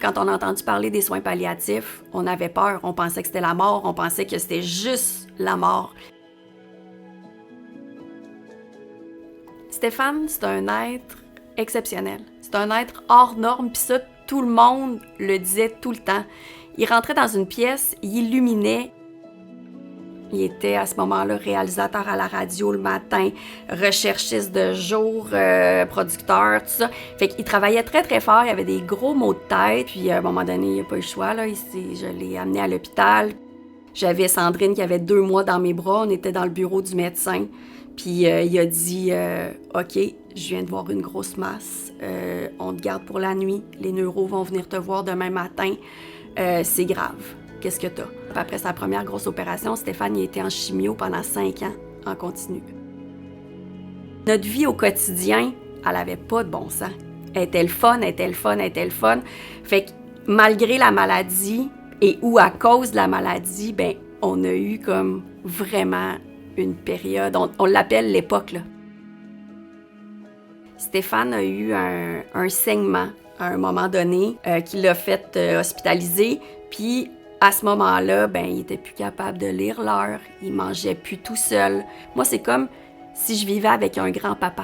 Quand on a entendu parler des soins palliatifs, on avait peur, on pensait que c'était la mort, on pensait que c'était juste la mort. Stéphane, c'est un être exceptionnel. C'est un être hors norme, puis ça, tout le monde le disait tout le temps. Il rentrait dans une pièce, il illuminait. Il était à ce moment-là réalisateur à la radio le matin, recherchiste de jour, producteur, tout ça. Fait qu'il travaillait très très fort, il avait des gros maux de tête. Puis à un moment donné, il n'a pas eu le choix, là. Je l'ai amené à l'hôpital. J'avais Sandrine qui avait 2 mois dans mes bras, on était dans le bureau du médecin. Puis il a dit « OK, je viens de voir une grosse masse, on te garde pour la nuit, les neuros vont venir te voir demain matin, c'est grave. Qu'est-ce que t'as? » Après sa première grosse opération, Stéphane a été en chimio pendant 5 ans, en continu. Notre vie au quotidien, elle avait pas de bon sens. Elle était le fun. Fait que malgré la maladie, et ou à cause de la maladie, ben on a eu comme vraiment une période, on l'appelle l'époque, là. Stéphane a eu un saignement à un moment donné qui l'a fait hospitaliser, puis à ce moment-là, ben il était plus capable de lire l'heure, il mangeait plus tout seul. Moi, c'est comme si je vivais avec un grand-papa.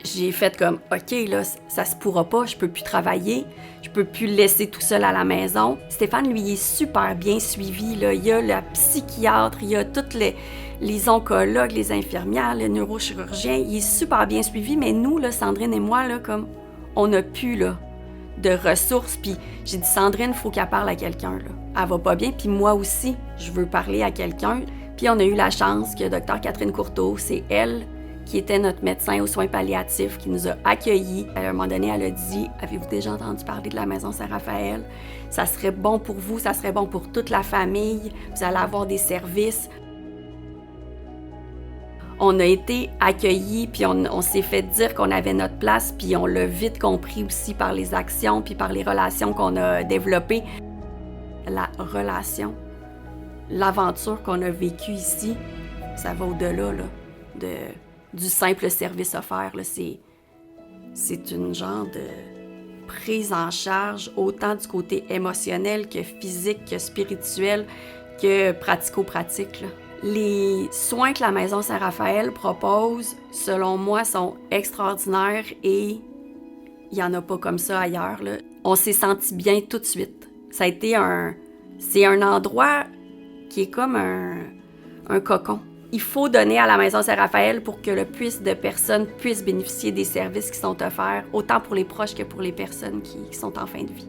J'ai fait comme, OK, là, ça se pourra pas, je peux plus travailler, je peux plus le laisser tout seul à la maison. Stéphane, lui, il est super bien suivi, là. Il y a la psychiatre, il y a toutes les oncologues, les infirmières, le neurochirurgien. Il est super bien suivi, mais nous, là, Sandrine et moi, là, comme, on n'a plus, là, de ressources. Puis j'ai dit, Sandrine, il faut qu'elle parle à quelqu'un, là. Elle va pas bien, puis moi aussi, je veux parler à quelqu'un. Puis on a eu la chance que Dr. Catherine Courteau, c'est elle qui était notre médecin aux soins palliatifs, qui nous a accueillis. À un moment donné, elle a dit « Avez-vous déjà entendu parler de la Maison Saint-Raphaël? Ça serait bon pour vous, ça serait bon pour toute la famille, vous allez avoir des services. » On a été accueillis, puis on s'est fait dire qu'on avait notre place, puis on l'a vite compris aussi par les actions, puis par les relations qu'on a développées. La relation, l'aventure qu'on a vécue ici, ça va au-delà, là, du simple service offert, là. C'est une genre de prise en charge, autant du côté émotionnel que physique, que spirituel, que pratico-pratique, là. Les soins que la Maison Saint-Raphaël propose, selon moi, sont extraordinaires et il n'y en a pas comme ça ailleurs, là. On s'est senti bien tout de suite. Ça a été c'est un endroit qui est comme un cocon. Il faut donner à la Maison Saint-Raphaël pour que le plus de personnes puissent bénéficier des services qui sont offerts, autant pour les proches que pour les personnes qui sont en fin de vie.